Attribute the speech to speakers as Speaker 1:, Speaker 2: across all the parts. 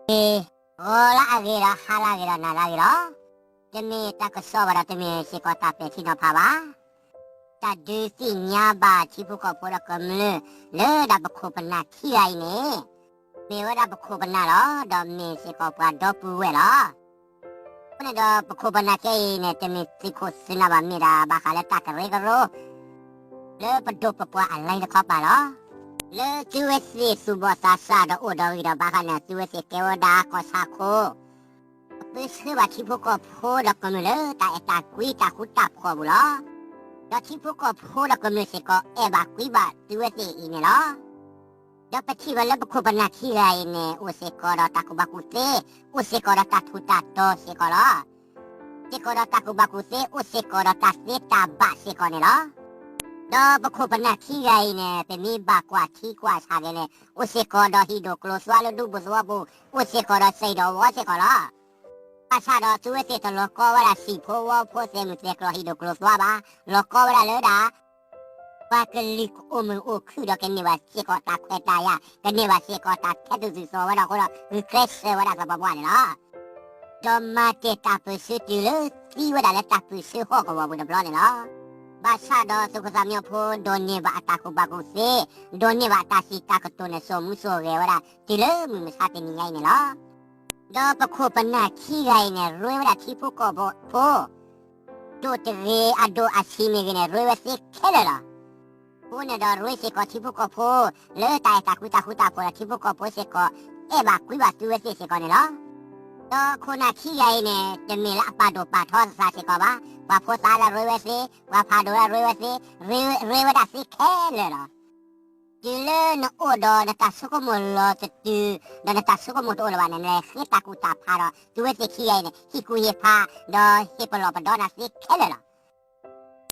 Speaker 1: Hola, agira, halagira, nalagira. Demi tak sobara demi si kota petino pava. Ta dusi nyaba chipu ko pura kamle. Le da bako pena kia ini. Mewa da bako pena lo. Da me si ko pa dopu we lo. Pune da bako pena kia ini demi si ko sinaba mira bakale tak regaro. Le pedo papua alai da kopa lo. Le tuwesi subo sasa da oda wida bakana tuwesi kewa da kosako. Biswa chipu ko pura kamle ta eta kui ta kuta pula. Da chipu ko pura kamle si ko eba kui ba tuwesi ini lo. Da peti wala bako bana kia ini use kora takubakute use kora tatuta to si kora. Si kora takubakute use kora tasita ba si kone lo. Da bako bana kia ini pemi ba kwa ti kwa sagele use kora hido kloswalo dubu swabu use kora seido wase kora. Pasado tuwesi to loko wala si po wa po se mute kro hido kloswaba loko wala le da. Bakalik umu ukudo keniwa siko ta kweta ya keniwa siko ta kedu so wala kola ukres wala ka babwane la domate tapu sutile ti wala la tapu su hoko wa buda blone la basado suko samyo po doni ba ataku baguse doni ba tasi takutone so muso ge wala tile mu misate ni ngai ne la do pa ko pana ki gai ne roi wala tipu ko bo po do te ado asime ge ne roi wa se kele la Pune da rui se ko chipu ko po le ta ta kuta po la chipu ko po se ko e ba kui ba tu se ko ne lo do kona ki ya ne de me la pa do pa tho sa se ko ba po sa la rui se ba pa do la rui se rui wa da se ke le lo dile no o do na ta su ko mo lo te tu da na ta su ko mo to lo ba ne ne se ta kuta pa do tu se ki ya ne hi ku ye pa do he po lo pa do na se ke le lo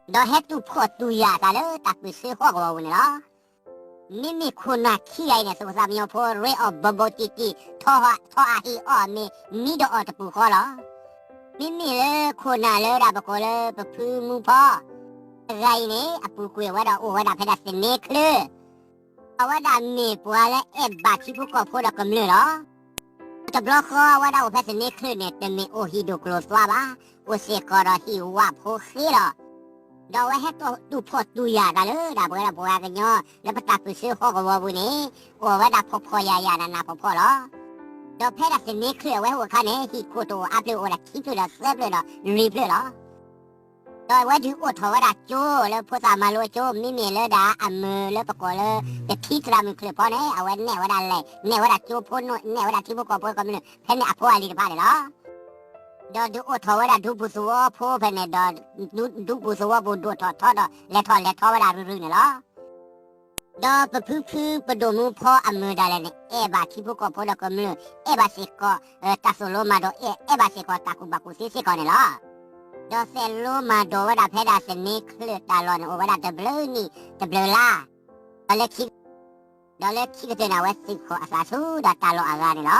Speaker 1: Da hetu potu ya tale tapi se ho go ne la mimi kuna kia ine so sa myo po re o bobo titi to a hi o me mi do o tapu ho la mimi le kuna le da ba ko le pa pu mu po gai ne apu ku wa da o wa da phe da se ne kle a wa da me po le e ba chi pu ko po da kam le la ta blo ko wa da o phe se ne kle ne te me o hi do klo swa ba o se ko ra hi wa po khi la da wa he to tu po tu ya da le da bo ya ga nyo le pa ta pu se ho go wo bu ni o wa da po ya na po lo da phe da se ne kle wa ho ka ne hi ko to a ple o da ki ple da se ple da ri ple da da wa du o to wa da jo le po sa ma lo jo mi mi le da a me le pa ko le de ki tra mi kle po ne a wa ne wa da le ne wa da jo po no ne wa da ti po ko po ko mi phe ne a po a li da ba le lo da du o to wa da du bu so po phe ne da du bu so bu do to da le to wa da ru ne la da pa pu pa do mu po a mu da le ne e ba ti bu ko po da ko mu e ba se ko ta so lo ma do e ba se ko ta ku ba ku se ko ne la da se lo ma do wa da phe da se ne kle ta lo ne o wa da de blu la da le ki ke na wa se ko a sa su da ta lo a ga ne la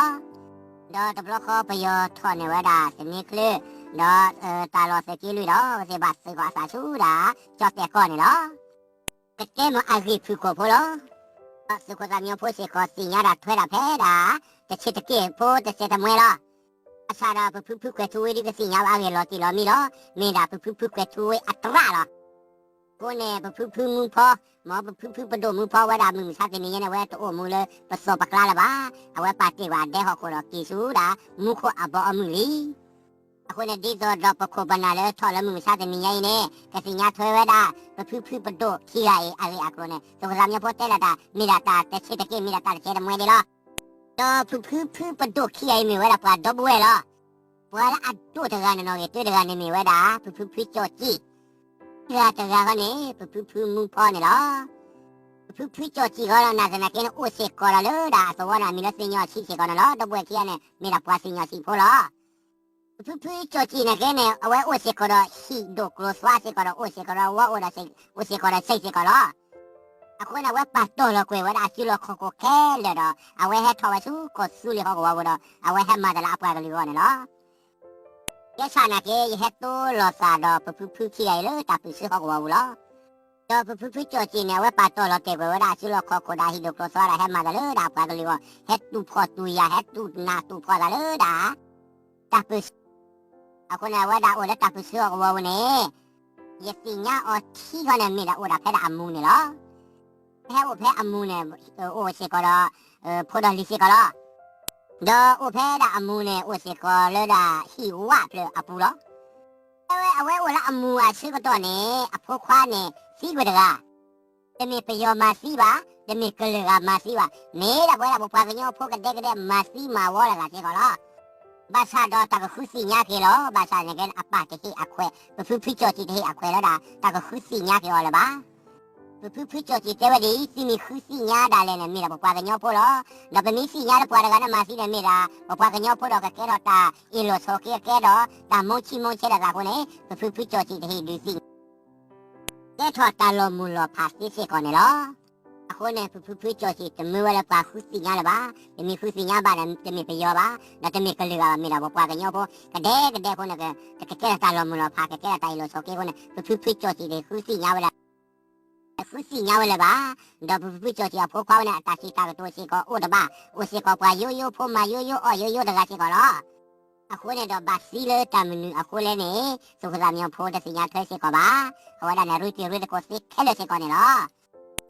Speaker 1: da ta blo ko pa yo to ne wa da se ne kle da ta lo se ki lu da se ba se ko sa su da cho te ko ne la ke ke mo a ri pu ko po lo se ko da myo po se ko si nya da thwe da phe da te che te ke po te se te mwe la a sa da pu ke tu ri ke si nya ba ge lo ti lo mi lo me da pu ke tu a tra la ko ne pu mu po mo pu pa do mu po wa da mu sa te ni ne wa to o mu le pa so pa kla la ba a wa pa ti wa de ho ko lo ki su da mu ko a bo a mu li a ko ne di do do pa ko ba na le to la mu sa te ni ne ke si nya thwe wa da pu pa do ki ya e a le a ko ne so ko sa nya po te la da mi la ta te che te ke mi la ta che de mwe de lo do pu pa do ki ya mi wa da pa do bu we lo wa la a do te ga ne no ge te de ga ne mi wa da pu cho ji ya ta ga ne pu mu po ne lo pu cho ji ga na na ke no o se ko la lo da so wa na mi la se nya chi se ko na lo do bu ki ya ne mi la pa se nya chi po lo pu cho ji ne ke ne a wa o se ko lo hi do klo swa se ko lo o se ko lo wa o da se o se ko lo se ko lo a ko na wa pa to lo kwe wa da chi lo ko ke le do a wa he to wa su ko su le ho ko wa do a wa he ma da la pa ga li wa ne lo ya sa na ke ye he to lo sa do pu ki ai lo ta pu se ho ko wa lo တော့ဖူကြော်ချင်နေဝဲပါတော့လို့တဲ့ကွာဒါရှိလို့ခေါ်ခေါ်ဒါဟီလိုကလောဆောရာဟဲမှာလည်းဒါပွားကလေးကဟက်တူဖော်တူရဟက်တူနာတူဖော်လာလေဒါတပ်ပစ်အခုနေဝဲဒါအိုလက်တပ်ပစ်ရောဝဝနေရစီညာအော်ချီခနဲ့မိတာအိုဒါဖဲအမူနေလို့ဖဲအမူနေအိုစီကတော့ဖိုဒါလီစီကတော့တော့အိုဖဲဒါအမူနေအိုစီကလည်းဒါဟီဝါပလအပူလို့အဝဲအိုလာအမူအရှိကတော့နေအဖိုးခွားနေစီကွတကတမီပယောမစီပါတမီကလေးကမစီပါနေတာဘွဲလာဘပွားကညောဖိုးကတဲ့မစီမဝေါ်လာကစီကတော့ဘာသာတော့တကခုစီညာကေလောဘာသာနေကအပတေဟိအခွဲဖူချောတီတေဟိအခွဲလာတာတကခုစီညာကေော်လာပါဖူချောတီတဲဝဒီစီမီခုစီညာဒါလည်းနေမိတာဘပွားကညောဖိုးလို့တော့ပမီစီညာဘွားကလည်းမစီနေမိတာဘပွားကညောဖိုးတော့ကဲတော့တာအီလိုဆိုကေကဲတော့တာမုံချီချဲတာကခုနေဖူချောတီတေဟိဒီစီတဲ့ထော်တာလိုမူလိုဖာစီစီကောနေလောအခုနဲ့ဖူကြော်စီတမွေးရပါခုစီညာလာပါတမီခုစီညာပါနဲ့တမီပယောပါဒါတမီကလေးကမိလာဘပွားကညောဖို့ကတဲ့ခုနဲ့ကဲတာလိုမူလိုဖာကဲတိုင်လို့ဆိုကေခုနဲ့ဖူကြော်စီတွေခုစီညာဝလာခုစီညာဝလာပါဒါဖူကြော်စီအဖို့ခွားနဲ့အတာစီတာတော့စီကောအိုတပါအိုစီကောပွားရိုဖိုမရိုတကစီကောလောအခုနဲ့တော့ဘာစီလေတမနူအခုလည်းနေစုခသာမြောင်ဖိုးတစီညာထဲစီကောပါဟောဒါနဲ့ရူတီကိုစီခဲလို့စီကောနေလော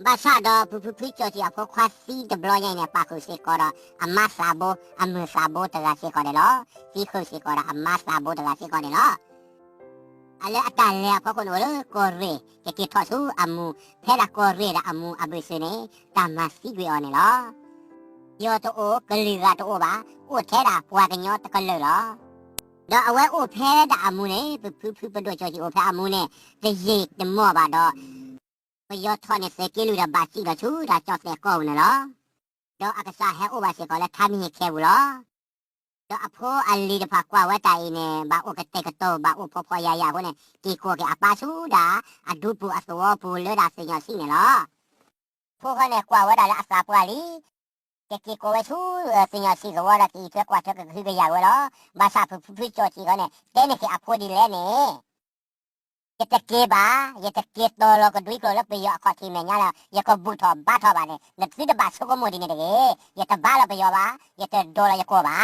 Speaker 1: ဘာသာတော့ဖူကြော်စီအဖို့ခွားစီတဘလရိုင်းနဲ့ပါခုစီကောတော့အမဆာဘအမဆာဘတကစီကောတယ်လောစီခုစီကောတော့အမဆာဘတကစီကောတယ်လောအလဲအတန်လဲဖခုနိုကိုရေကထောဆူအမူဖဲလာကိုရေအမူအဘိစနေတမစီကွေအော်နေလောယောတော့ကလေးကတော့ပါအိုထဲတာပွားကညောတကလေးလောတော့အဝဲအိုဖဲတာအမူနေဖူပတော့ကြော်ကြီးအိုဖဲအမူနေတရိတ်တမော့ပါတော့ဘယောထောနေစကေလူရပါစီကချူဒါကြောက်တဲ့ကောင်းနေလောတော့အကစားဟဲအိုပါစီကလည်းထားမိခဲဘူးလောတော့အဖိုးအလီတဖာကွာဝဲတိုင်နေဘာအိုကတဲ့ကတော့ဘာအိုဖော်ရရဘုန်းနေဒီကိုကအပါစုဒါအဒုပူအသောပူလဲတာစင်ရရှိနေလောဖိုးခနဲ့ကွာဝဲတာလည်းအစာပွားလီကကိုဝဲသူစင်ရစီကဝါရကီထွက်ကွာထွက်ခိကရဝဲလောဘာသာဖူကြော်ချီကနေတဲနေကအဖိုးဒီလဲနေရတကေပါရတကေတော်လောကဒွိကလောပယအခတိမညာလာရကဘူထောဘာထောပါနေနတိတဘာစကမိုဒီနေတကေရတဘာလောပယပါရတဒေါ်လာရကောပါ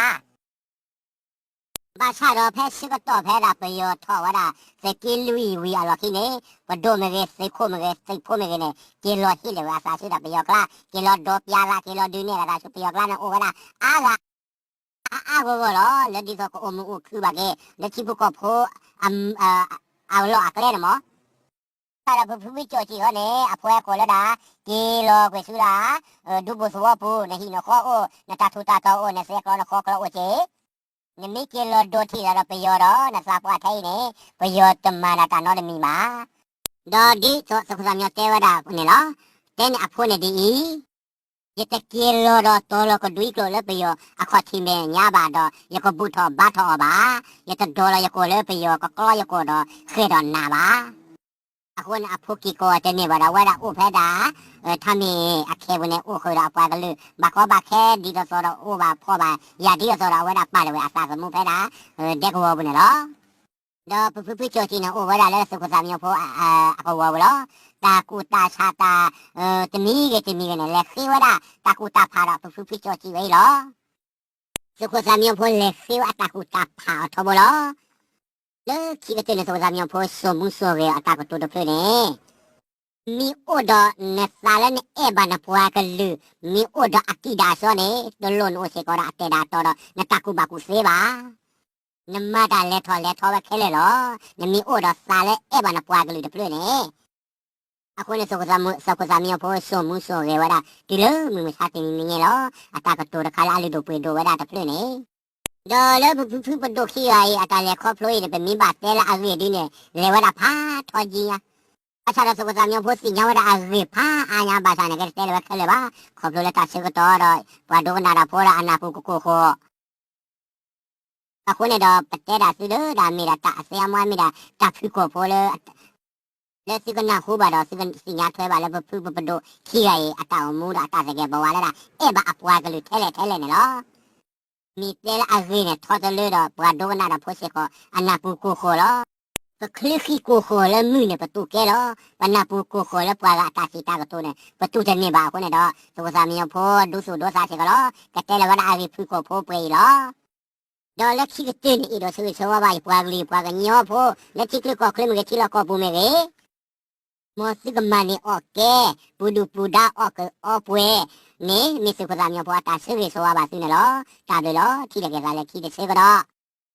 Speaker 1: ဘာသာတော့ဖက်စကတော့ဖဲတာပယောထောဝတာစကေလူဝီအလောခိနေဘဒိုမရေစိခိုမရေစိဖိုမရေနေကေလောဟိလေဝါစာစီတာပယောကလာကေလောဒေါ်ပြာလာကေလောဒူနေလာဆိုပယောကလာနော်ဝလာအာဂိုလောလက်ဒီကအမူခုပါကေလက်ချိဘကဖိုအလောအကရဲနမောတာရဖူကြော်ချီဟောနေအဖွဲကိုလတာကေလောကွေဆူလာဒုဘသောပူနဟိနခောအိုနတာထူတာတော့နစေကောနခောကလောဝချေနမိကေလောဒိုတီရပယောတော့နစာပွားထိုင်နေပယောတမနာတာနော်လမီမာဒေါ်ဒီသောစကုသမြေတဲဝဒါနေလောတဲနေအဖိုးနေဒီရတကေလောတော့တော်လကဒွိကလောပယောအခတ်တီမေညာပါတော့ယကဘူထောဘာထောပါယတဒေါ်လာယကိုလေပယောကကောယကိုတော့ခေတော့နာပါအခုနအဖိုးကီကိုတဲ့နေပါတော့ဝဲတာဥဖဲတာထမင်းအခဲဝင်နေဥခေါ်တာပွားကလေးဘာကောဘာခဲဒီတော့ဆိုတော့ဥပါဖောပါရာဒီတော့ဆိုတော့ဝဲတာပါလေဝဲအစားကမှုဖဲတာတဲ့ကောဘူးနေလောတော့ဖူချိုချီနော်ဝဲတာလဲစကုသမြေဖို့အကောဝဲလောတာကူတာချာတာတမီးကနဲ့လက်ခေဝဲတာတာကူတာဖာတော့ဖူချိုချီဝဲလောစကုသမြေဖို့လက်ခေဝတာကူတာဖာထောဘလောလေခိကတဲ့နေစကုသမြေဖို့စမှုဆိုရဲအတာကတူတော့ဖဲနေmi oda ne sala ne eba na puwa kalu mi oda akida so ne dolon o se kora ateda to do na taku baku se ba namma da le tho ba khele lo ne mi oda sala eba na puwa kalu de plu ne ako ne so ko za mi po so mu so ge wa da di lo mi ma sa tin ni ne lo ata ka to da khala ali do pwe do wa da de plu ne do le pu pa do khi ai ata le kho plo ne be mi ba te la a ge di ne le wa da pha tho ji yaအချာရစကတမျိုးဖို့စီညဝရအရေဖာအာညာဘာသာနဲ့ကဲတဲလဝခဲလေပါခေါပလိုလက်တာစကတော့ဘာဒိုနာရာဖောရာအနာပုကိုခေါ်အခုနေတော့ပတဲတာစီလို့ဒါမီတာအစယမွားမီတာတဖူကိုဖောလေလက်စီကနာခုပါတော့စီညာထွဲပါလေဖူပဒိုခီရရဲ့အတောင်မူတာတစကဲဘဝလာတာအဲ့ဘာအပွားကလေးထဲလေနေလို့မီတဲလအရေနဲ့ထော်တယ်လို့တော့ဘာဒိုနာရာဖိုစီကိုအနာပုကိုခေါ်လို့ ပကလိခိကိုခေါ်လဲမှုနဲ့ပတူကဲတော့ပနာပူကိုခေါ်လဲပွာကတာစီတာကတိုးနေပတူတဲ့နေပါခုနဲ့တော့သောစာမြေဖို့ဒုစုဒုစာချေကလောကတဲလဝနာအဝိဖူကိုဖို့ပြေလောဒေါ်လက်ခိကတင်းဤတော့ဆွေဆောပါပွာကလေးပွာကညောဖို့လက်ချိကလကောခလမကချိလကောပူမေကေမောစိကမနီโอเคပူဒူပူဒါအော့အော့ပွဲနေမိစကသာမြေဖို့တာဆွေဆောပါသိနေလောတာတယ်လောထိတယ်ကလည်းခိတဲ့စေကတော့